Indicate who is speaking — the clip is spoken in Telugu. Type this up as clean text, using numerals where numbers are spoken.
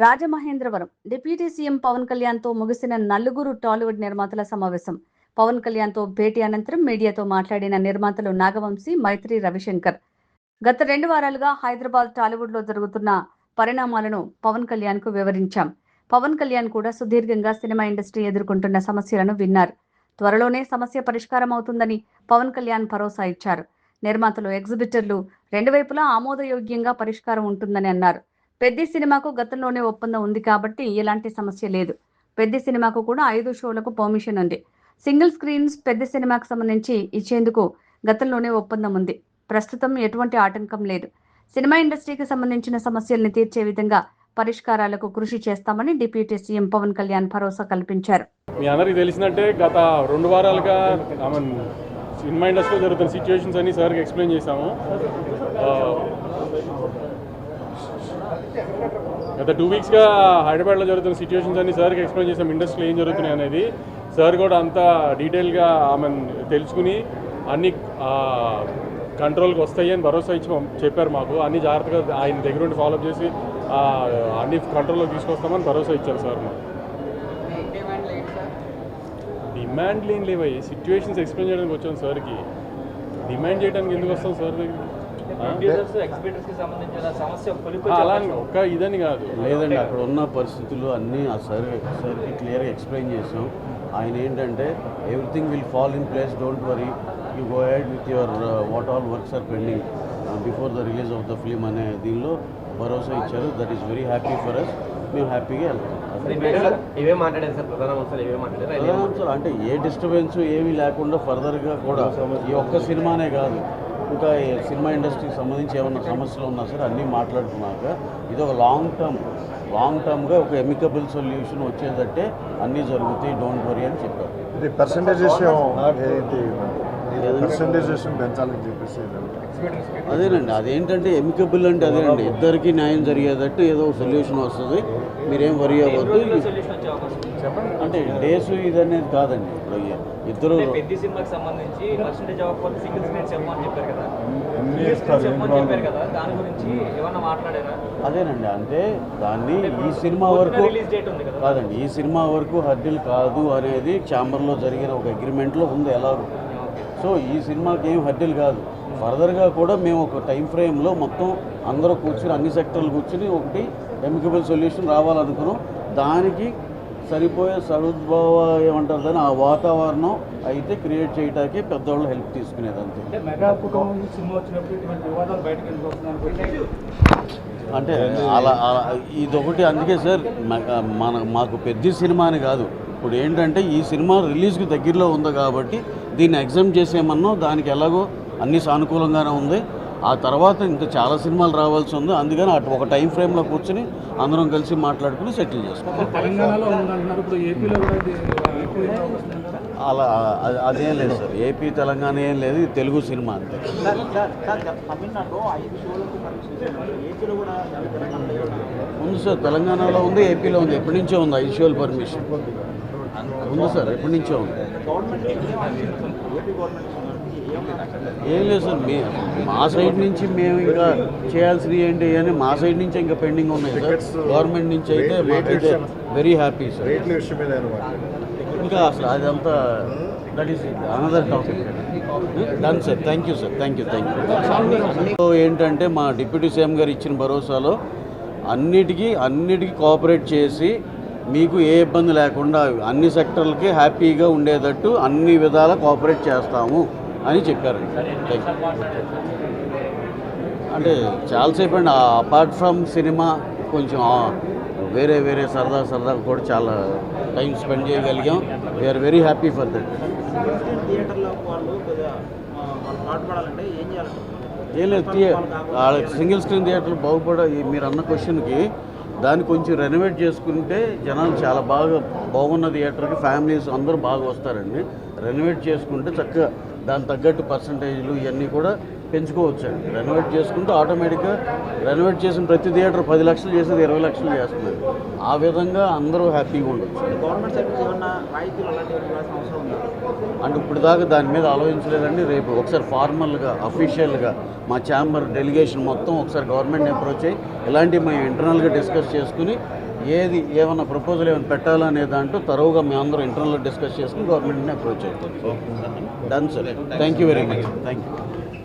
Speaker 1: రాజమహేంద్రవరం డిప్యూటీ సీఎం పవన్ కళ్యాణ్తో ముగిసిన నలుగురు టాలీవుడ్ నిర్మాతల సమావేశం. పవన్ కళ్యాణ్తో భేటీ అనంతరం మీడియాతో మాట్లాడిన నిర్మాతలు నాగవంశీ, మైత్రి రవిశంకర్ గత 2 వారాలుగా హైదరాబాద్ టాలీవుడ్లో జరుగుతున్న పరిణామాలను పవన్ కళ్యాణ్కు వివరించాం. పవన్ కళ్యాణ్ కూడా సుదీర్ఘంగా సినిమా ఇండస్ట్రీ ఎదుర్కొంటున్న సమస్యలను విన్నారు. త్వరలోనే సమస్య పరిష్కారం అవుతుందని పవన్ కళ్యాణ్ భరోసా ఇచ్చారు. నిర్మాతలు, ఎగ్జిబిటర్లు రెండు వైపులా ఆమోదయోగ్యంగా పరిష్కారం ఉంటుందని అన్నారు. పెద్ది సినిమాకు గతంలోనే ఒప్పందం ఉంది కాబట్టి ఎలాంటి సమస్య లేదు. పెద్ది సినిమాకు కూడా 5 షోలకు పర్మిషన్ ఉంది. సింగిల్ స్క్రీన్స్ పెద్ది సినిమాకు సంబంధించి ఇచ్చేందుకు గతంలోనే ఒప్పందం ఉంది. ప్రస్తుతం ఎటువంటి ఆటంకం లేదు. సినిమా ఇండస్ట్రీకి సంబంధించిన సమస్యల్ని తీర్చే విధంగా పరిష్కారాలకు కృషి చేస్తామని డిప్యూటీ సీఎం పవన్ కళ్యాణ్ భరోసా కల్పించారు.
Speaker 2: మీ అందరికీ తెలిసినట్టే గత 2 వారాలుగా సినిమా ఇండస్ట్రీలో జరుగుతున్న సిచ్యువేషన్స్ అన్ని సార్కి ఎక్స్ప్లెయిన్ చేశాము. గత 2 వీక్స్గా హైదరాబాద్లో జరుగుతున్న సిచ్యువేషన్స్ అన్ని సార్కి ఎక్స్ప్లెయిన్ చేసాం. ఇండస్ట్రీలో ఏం జరుగుతున్నాయి అనేది సార్ కూడా అంతా డీటెయిల్గా తెలుసుకుని అన్ని కంట్రోల్కి వస్తాయి అని భరోసా ఇచ్చి చెప్పారు. మాకు అన్ని జాగ్రత్తగా ఆయన దగ్గర ఉండి ఫాలోఅప్ చేసి అన్ని కంట్రోల్లోకి తీసుకొస్తామని భరోసా ఇచ్చారు సార్. మాకు డిమాండ్లు ఏం లేవయ్యి, సిచ్యువేషన్స్ ఎక్స్ప్లెయిన్ చేయడానికి వచ్చాం సార్కి. డిమాండ్ చేయడానికి ఎందుకు వస్తాం సార్ దగ్గర? అలా ఒక్క ఇదని కాదు
Speaker 3: లేదండి, అక్కడ ఉన్న పరిస్థితులు అన్నీ ఆ సార్కి క్లియర్గా ఎక్స్ప్లెయిన్ చేసాం. ఆయన ఏంటంటే everything will fall in place, don't worry, you go head with your what all works are pending before the release of the film అనే దీనిలో భరోసా ఇచ్చారు. That is very happy for us. మేము హ్యాపీగా వెళ్తాం. అంటే ఏ డిస్టర్బెన్స్ ఏమీ లేకుండా ఫర్దర్గా కూడా ఈ ఒక్క సినిమానే కాదు, ఇంకా సినిమా ఇండస్ట్రీకి సంబంధించి ఏమైనా సమస్యలు ఉన్నా సరే అన్నీ మాట్లాడుకున్నాక ఇది ఒక లాంగ్ టర్మ్గా ఒక ఎమికబుల్ సొల్యూషన్ వచ్చేటట్టే అన్నీ జరుగుతాయి, డోంట్ వరీ అని చెప్పారు. అదేనండి, అదేంటంటే ఎమికబుల్ అంటే అదేనండి, ఇద్దరికి న్యాయం జరిగేటట్టు ఏదో సొల్యూషన్ వస్తుంది, మీరేం వరీ అవ్వద్దు. అంటే డేస్ ఇదనేది కాదండి. ఇప్పుడు ఇద్దరు అదేనండి, అంటే దాన్ని ఈ సినిమా వరకు కాదండి, ఈ సినిమా వరకు హర్డిల్ కాదు అనేది ఛాంబర్లో జరిగిన ఒక అగ్రిమెంట్లో ఉంది ఎలాగో. సో ఈ సినిమాకి ఏం హర్డిల్ కాదు. ఫర్దర్గా కూడా మేము ఒక టైం ఫ్రేమ్లో మొత్తం అందరూ కూర్చుని అన్ని సెక్టర్లు కూర్చుని ఒకటి ఎమికబుల్ సొల్యూషన్ రావాలనుకున్నాం. దానికి సరిపోయే సదుద్భావ ఏమంటారు దాన్ని, ఆ వాతావరణం అయితే క్రియేట్ చేయడానికి పెద్దవాళ్ళు హెల్ప్ తీసుకునేది అంతే. అంటే అలా ఇదొకటి. అందుకే సార్ మాకు పెద్ద సినిమా అని కాదు, ఇప్పుడు ఏంటంటే ఈ సినిమా రిలీజ్కి దగ్గరలో ఉంది కాబట్టి దీన్ని ఎగ్జామ్ చేసేమన్నాం. దానికి ఎలాగో అన్నీ సానుకూలంగానే ఉంది. ఆ తర్వాత ఇంకా చాలా సినిమాలు రావాల్సి ఉంది. అందుకని అటు ఒక టైం ఫ్రేమ్లో కూర్చొని అందరం కలిసి మాట్లాడుకుని సెటిల్ చేసుకుంటాం. అలా అదేం లేదు సార్, ఏపీ తెలంగాణ ఏం లేదు, ఇది తెలుగు సినిమా అంతే. ఉంది సార్, తెలంగాణలో ఉంది, ఏపీలో ఉంది, ఎప్పటి నుంచో ఉంది 5 షోల పర్మిషన్ ఉంది సార్, ఎప్పటి నుంచో ఉంది. ఏం లేదు సార్, మా సైడ్ నుంచి మేము ఇంకా చేయాల్సినవి ఏంటి అని మా సైడ్ నుంచి ఇంకా పెండింగ్ ఉన్నాయి సార్. గవర్నమెంట్ నుంచి అయితే మాకైతే వెరీ హ్యాపీ సార్. ఇంకా అసలు అదంతా that is another topic. Done sir, thank you sir, thank you. ఏంటంటే మా డిప్యూటీ సీఎం గారు ఇచ్చిన భరోసాలో అన్నిటికీ కోఆపరేట్ చేసి మీకు ఏ ఇబ్బంది లేకుండా అన్ని సెక్టర్లకి హ్యాపీగా ఉండేటట్టు అన్ని విధాలా కోఆపరేట్ చేస్తాము అని చెప్పారండి. అంటే చాలాసేపు అండి, అపార్ట్ ఫ్రమ్ సినిమా కొంచెం వేరే సరదా కూడా చాలా టైం స్పెండ్ చేయగలిగాం. We are very happy for that. ఏం లేదు, సింగిల్ స్క్రీన్ థియేటర్లు మీరు అన్న క్వశ్చన్కి దాన్ని కొంచెం రెనోవేట్ చేసుకుంటే జనాలు చాలా బాగున్న థియేటర్కి ఫ్యామిలీస్ అందరూ బాగా వస్తారండి. రెనోవేట్ చేసుకుంటే చక్కగా దానికి తగ్గట్టు పర్సంటేజ్లు ఇవన్నీ కూడా పెంచుకోవచ్చండి. రెనోవేట్ చేసుకుంటే ఆటోమేటిక్గా రెనోవేట్ చేసిన ప్రతి థియేటర్ 10 లక్షలు చేసేది 20 లక్షలు చేస్తున్నారు. ఆ విధంగా అందరూ హ్యాపీగా ఉండొచ్చు. అంటే ఇప్పుడు దాకా దాని మీద ఆలోచించలేదండి. రేపు ఒకసారి ఫార్మల్గా అఫీషియల్గా మా ఛాంబర్ డెలిగేషన్ మొత్తం ఒకసారి గవర్నమెంట్ని అప్రోచ్ అయ్యి ఇలాంటివి మేము ఇంటర్నల్గా డిస్కస్ చేసుకుని ఏది ఏమన్నా ప్రపోజల్ ఏమైనా పెట్టాలనే దాంట్లో తరువుగా మేము అందరం ఇంటర్నల్లో డిస్కస్ చేసుకుని గవర్నమెంట్ని అప్రోచ్ అవుతాం. Done sir. Thank you very much. Thank you.